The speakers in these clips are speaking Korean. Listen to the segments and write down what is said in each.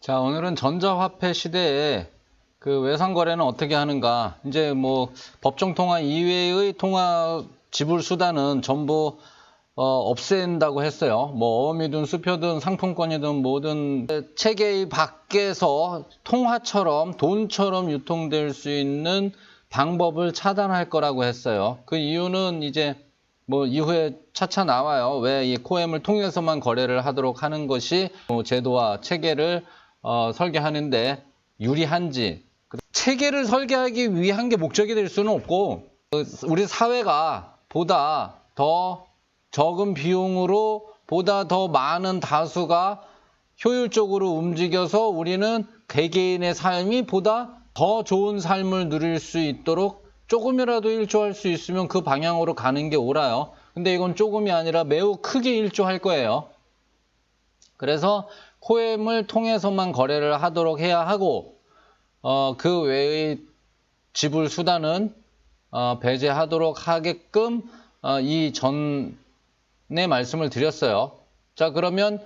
자, 오늘은 전자화폐 시대에 그 외상거래는 어떻게 하는가. 이제 뭐 법정 통화 이외의 통화 지불 수단은 전부 없앤다고 했어요. 뭐 어음이든 수표든 상품권이든 뭐든 체계 밖에서 통화처럼 돈처럼 유통될 수 있는 방법을 차단할 거라고 했어요. 그 이유는 이제 뭐 이후에 차차 나와요. 왜 이 코엠을 통해서만 거래를 하도록 하는 것이 제도와 체계를 설계하는데 유리한지. 체계를 설계하기 위한 게 목적이 될 수는 없고, 우리 사회가 보다 더 적은 비용으로 보다 더 많은 다수가 효율적으로 움직여서 우리는 개개인의 삶이 보다 더 좋은 삶을 누릴 수 있도록 조금이라도 일조할 수 있으면 그 방향으로 가는 게 옳아요. 근데 이건 조금이 아니라 매우 크게 일조할 거예요. 그래서 코엠을 통해서만 거래를 하도록 해야 하고, 그 외의 지불 수단은 배제하도록 하게끔 이 전에 말씀을 드렸어요. 자, 그러면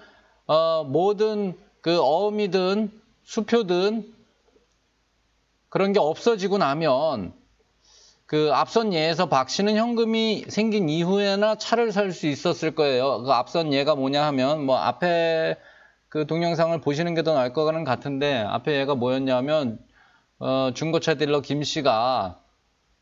모든 그 어음이든 수표든 그런 게 없어지고 나면 그 앞선 예에서 박 씨는 현금이 생긴 이후에나 차를 살 수 있었을 거예요. 그 앞선 예가 뭐냐 하면 뭐 앞에 그 동영상을 보시는 게 더 나을 거는 같은데, 앞에 얘가 뭐였냐면 중고차 딜러 김 씨가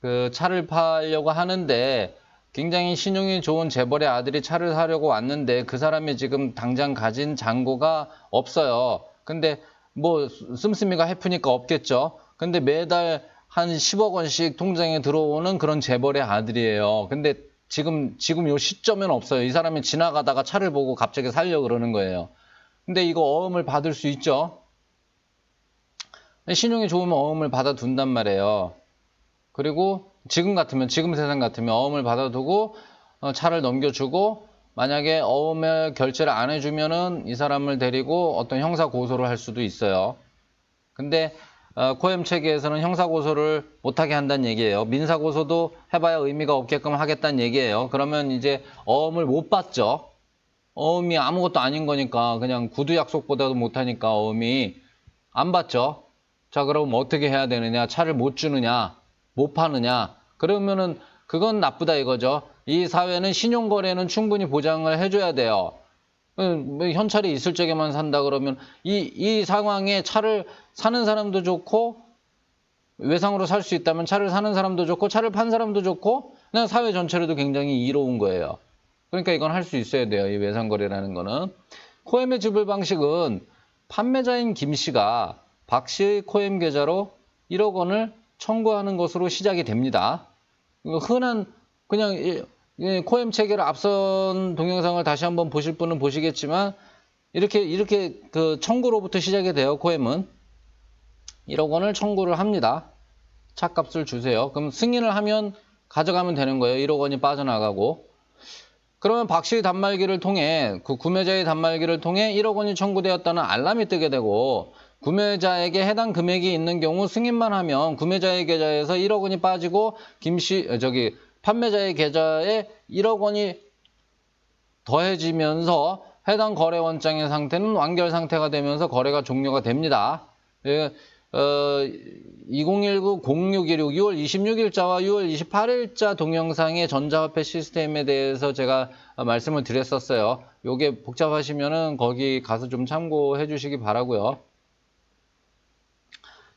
그 차를 팔려고 하는데 굉장히 신용이 좋은 재벌의 아들이 차를 사려고 왔는데 그 사람이 지금 당장 가진 잔고가 없어요. 근데 뭐 씀씀이가 해프니까 없겠죠. 근데 매달 한 10억 원씩 통장에 들어오는 그런 재벌의 아들이에요. 근데 지금 요 시점에는 없어요. 이 사람이 지나가다가 차를 보고 갑자기 살려고 그러는 거예요. 근데 이거 어음을 받을 수 있죠. 신용이 좋으면 어음을 받아둔단 말이에요. 그리고 지금 세상 같으면 어음을 받아두고 차를 넘겨주고, 만약에 어음의 결제를 안 해주면은 이 사람을 데리고 어떤 형사 고소를 할 수도 있어요. 근데 코엠 체계에서는 형사 고소를 못하게 한다는 얘기예요. 민사 고소도 해봐야 의미가 없게끔 하겠다는 얘기예요. 그러면 이제 어음을 못 받죠. 어음이 아무것도 아닌 거니까, 그냥 구두 약속보다도 못하니까 어음이 안 받죠. 자, 그럼 어떻게 해야 되느냐? 차를 못 주느냐? 못 파느냐? 그러면은 그건 나쁘다 이거죠. 이 사회는 신용거래는 충분히 보장을 해줘야 돼요. 현찰이 있을 적에만 산다 그러면 이 상황에 차를 사는 사람도 좋고, 외상으로 살 수 있다면 차를 사는 사람도 좋고, 차를 판 사람도 좋고, 그냥 사회 전체로도 굉장히 이로운 거예요. 그러니까 이건 할 수 있어야 돼요. 이 외상거래라는 거는. 코엠의 지불 방식은 판매자인 김 씨가 박 씨의 코엠 계좌로 1억 원을 청구하는 것으로 시작이 됩니다. 흔한 그냥 코엠 체계를 앞선 동영상을 다시 한번 보실 분은 보시겠지만, 이렇게 그 청구로부터 시작이 돼요. 코엠은 1억 원을 청구를 합니다. 차값을 주세요. 그럼 승인을 하면 가져가면 되는 거예요. 1억 원이 빠져나가고. 그러면 박 씨의 단말기를 통해, 그 구매자의 단말기를 통해 1억 원이 청구되었다는 알람이 뜨게 되고, 구매자에게 해당 금액이 있는 경우 승인만 하면 구매자의 계좌에서 1억 원이 빠지고 판매자의 계좌에 1억 원이 더해지면서 해당 거래 원장의 상태는 완결 상태가 되면서 거래가 종료가 됩니다. 2019-0616 6월 26일자와 6월 28일자 동영상의 전자화폐 시스템에 대해서 제가 말씀을 드렸었어요. 요게 복잡하시면은 거기 가서 좀 참고해 주시기 바라고요.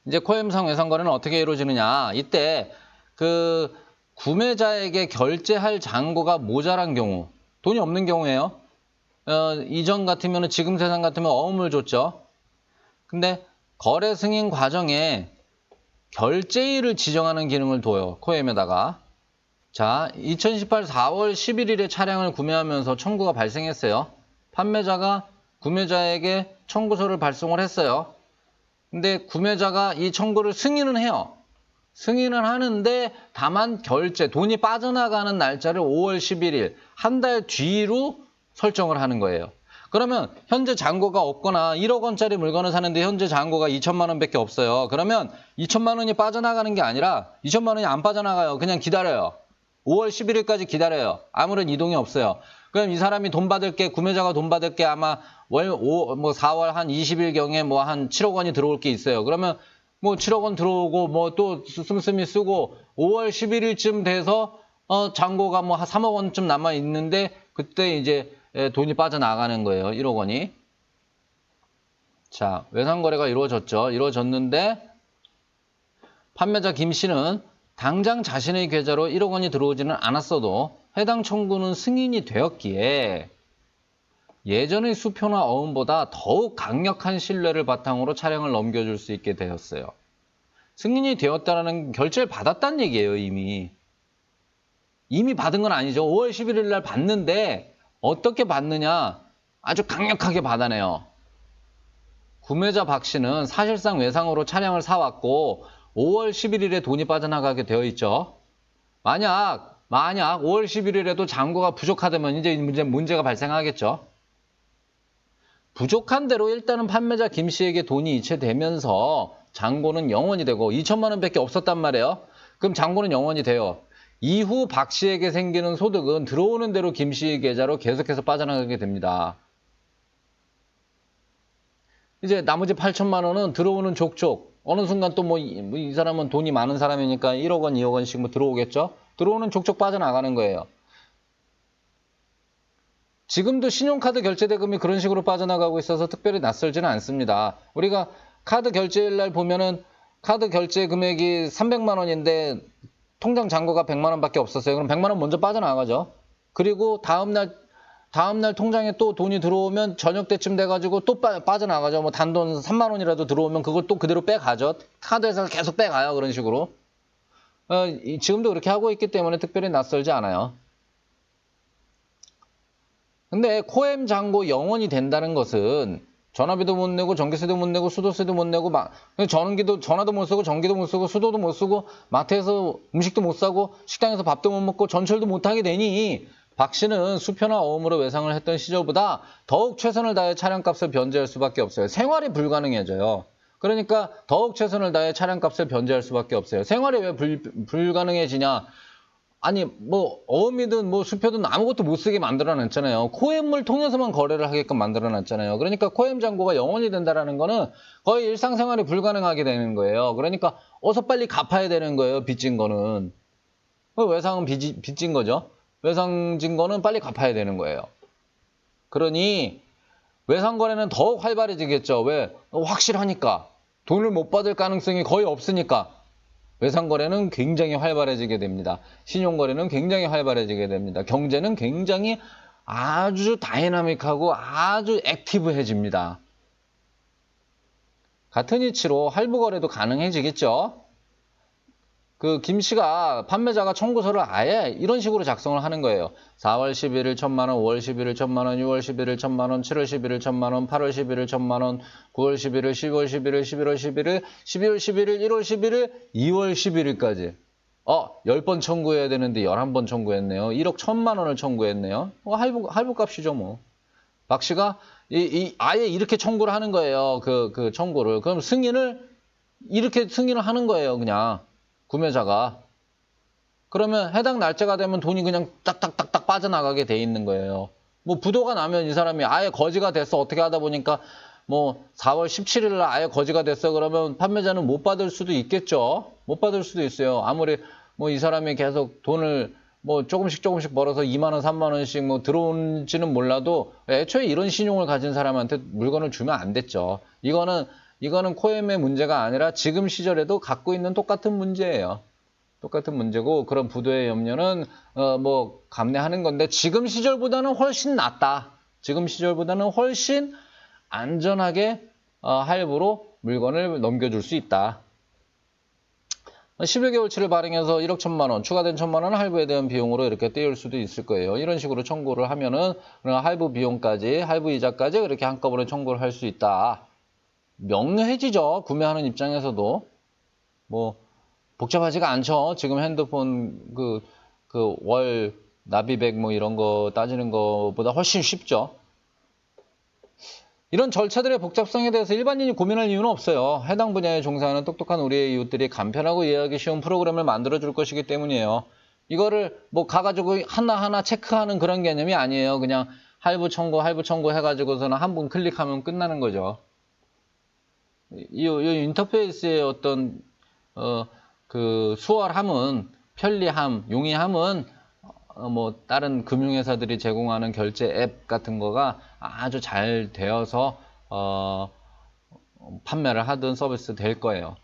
이제 코엠상 외상거래는 어떻게 이루어지느냐. 이때 그 구매자에게 결제할 잔고가 모자란 경우, 돈이 없는 경우에요. 이전 같으면, 지금 세상 같으면 어음을 줬죠. 근데 거래 승인 과정에 결제일을 지정하는 기능을 둬요. 코엠에다가. 자, 2018 4월 11일에 차량을 구매하면서 청구가 발생했어요. 판매자가 구매자에게 청구서를 발송을 했어요. 근데 구매자가 이 청구를 승인은 해요. 승인을 하는데 다만 돈이 빠져나가는 날짜를 5월 11일, 한 달 뒤로 설정을 하는 거예요. 그러면 현재 잔고가 없거나 1억 원짜리 물건을 사는데 현재 잔고가 2천만 원밖에 없어요. 그러면 2천만 원이 빠져나가는 게 아니라 2천만 원이 안 빠져나가요. 그냥 기다려요. 5월 11일까지 기다려요. 아무런 이동이 없어요. 그럼 이 사람이 돈 받을 게, 구매자가 돈 받을 게 아마 4월 한 20일경에 뭐 한 7억 원이 들어올 게 있어요. 그러면 뭐 7억 원 들어오고 뭐 또 씀씀이 쓰고 5월 11일쯤 돼서 잔고가 뭐 한 3억 원쯤 남아 있는데 그때 이제 돈이 빠져나가는 거예요. 1억 원이. 자, 외상거래가 이루어졌죠. 이루어졌는데 판매자 김 씨는 당장 자신의 계좌로 1억 원이 들어오지는 않았어도 해당 청구는 승인이 되었기에 예전의 수표나 어음보다 더욱 강력한 신뢰를 바탕으로 차량을 넘겨줄 수 있게 되었어요. 승인이 되었다는 결제를 받았다는 얘기예요, 이미. 이미 받은 건 아니죠. 5월 11일 날 받는데 어떻게 받느냐? 아주 강력하게 받아내요. 구매자 박 씨는 사실상 외상으로 차량을 사왔고 5월 11일에 돈이 빠져나가게 되어 있죠. 만약 5월 11일에도 잔고가 부족하다면 이제 문제가 발생하겠죠. 부족한 대로 일단은 판매자 김 씨에게 돈이 이체되면서 잔고는 0원이 되고 2천만 원밖에 없었단 말이에요. 그럼 잔고는 0원이 돼요. 이후 박 씨에게 생기는 소득은 들어오는 대로 김 씨의 계좌로 계속해서 빠져나가게 됩니다. 이제 나머지 8천만 원은 들어오는 족족 어느 순간 또 이 사람은 돈이 많은 사람이니까 1억 원, 2억 원씩 뭐 들어오겠죠? 들어오는 족족 빠져나가는 거예요. 지금도 신용카드 결제 대금이 그런 식으로 빠져나가고 있어서 특별히 낯설지는 않습니다. 우리가 카드 결제일 날 보면은 카드 결제 금액이 300만 원인데 통장 잔고가 100만 원밖에 없었어요. 그럼 100만 원 먼저 빠져나가죠. 그리고 다음날 통장에 또 돈이 들어오면 저녁 때쯤 돼가지고 또 빠져나가죠. 뭐 단돈 3만 원이라도 들어오면 그걸 또 그대로 빼가죠. 카드에서 계속 빼가요. 그런 식으로. 지금도 그렇게 하고 있기 때문에 특별히 낯설지 않아요. 근데 코엠 잔고 0원이 된다는 것은 전화비도 못 내고 전기세도 못 내고 수도세도 못 내고 전화도 못 쓰고 전기도 못 쓰고 수도도 못 쓰고 마트에서 음식도 못 사고 식당에서 밥도 못 먹고 전철도 못 하게 되니 박 씨는 수표나 어음으로 외상을 했던 시절보다 더욱 최선을 다해 차량값을 변제할 수밖에 없어요. 생활이 불가능해져요. 그러니까 더욱 최선을 다해 차량값을 변제할 수밖에 없어요. 생활이 왜 불가능해지냐? 아니 뭐 어음이든 뭐 수표든 아무것도 못 쓰게 만들어놨잖아요. 코엠을 통해서만 거래를 하게끔 만들어놨잖아요. 그러니까 코엠 잔고가 0원이 된다라는 거는 거의 일상생활이 불가능하게 되는 거예요. 그러니까 어서 빨리 갚아야 되는 거예요. 빚진 거는. 외상은 빚진 거죠. 외상진 거는 빨리 갚아야 되는 거예요. 그러니 외상거래는 더욱 활발해지겠죠. 왜? 확실하니까. 돈을 못 받을 가능성이 거의 없으니까. 외상거래는 굉장히 활발해지게 됩니다. 신용거래는 굉장히 활발해지게 됩니다. 경제는 굉장히 아주 다이나믹하고 아주 액티브해집니다. 같은 이치로 할부거래도 가능해지겠죠. 김 씨가 판매자가 청구서를 아예 이런 식으로 작성을 하는 거예요. 4월 11일 1,000만 원, 5월 11일 1,000만 원, 6월 11일 1,000만 원, 7월 11일 1,000만 원, 8월 11일 1,000만 원, 9월 11일, 10월 11일, 11월 11일, 12월 11일, 1월 11일, 2월 11일까지. 10번 청구해야 되는데 11번 청구했네요. 1억 1,000만 원을 청구했네요. 할부 값이죠, 뭐. 박 씨가 아예 이렇게 청구를 하는 거예요. 그 청구를. 그럼 이렇게 승인을 하는 거예요, 그냥. 구매자가. 그러면 해당 날짜가 되면 돈이 그냥 딱딱딱딱 빠져나가게 돼 있는 거예요. 뭐 부도가 나면 이 사람이 아예 거지가 됐어. 어떻게 하다 보니까 뭐 4월 17일 날 아예 거지가 됐어. 그러면 판매자는 못 받을 수도 있겠죠. 못 받을 수도 있어요. 아무리 뭐 이 사람이 계속 돈을 뭐 조금씩 벌어서 2만 원, 3만 원씩 뭐 들어온지는 몰라도 애초에 이런 신용을 가진 사람한테 물건을 주면 안 됐죠. 이거는 코엠의 문제가 아니라 지금 시절에도 갖고 있는 똑같은 문제예요. 똑같은 문제고 그런 부도의 염려는 뭐 감내하는 건데 지금 시절보다는 훨씬 낫다. 지금 시절보다는 훨씬 안전하게 할부로 물건을 넘겨줄 수 있다. 11개월치를 발행해서 1억 1,000만 원, 추가된 1,000만 원은 할부에 대한 비용으로 이렇게 떼일 수도 있을 거예요. 이런 식으로 청구를 하면은 할부 비용까지, 할부 이자까지 그렇게 한꺼번에 청구를 할 수 있다. 명료해지죠. 구매하는 입장에서도. 뭐 복잡하지가 않죠. 지금 핸드폰 월 납입액 뭐 이런 거 따지는 것보다 훨씬 쉽죠. 이런 절차들의 복잡성에 대해서 일반인이 고민할 이유는 없어요. 해당 분야에 종사하는 똑똑한 우리의 이웃들이 간편하고 이해하기 쉬운 프로그램을 만들어줄 것이기 때문이에요. 이거를 뭐 가가지고 하나하나 체크하는 그런 개념이 아니에요. 그냥 할부 청구 해가지고서는 한 번 클릭하면 끝나는 거죠. 이 인터페이스의 어떤, 그 수월함은, 편리함, 용이함은, 뭐, 다른 금융회사들이 제공하는 결제 앱 같은 거가 아주 잘 되어서, 판매를 하든 서비스 될 거예요.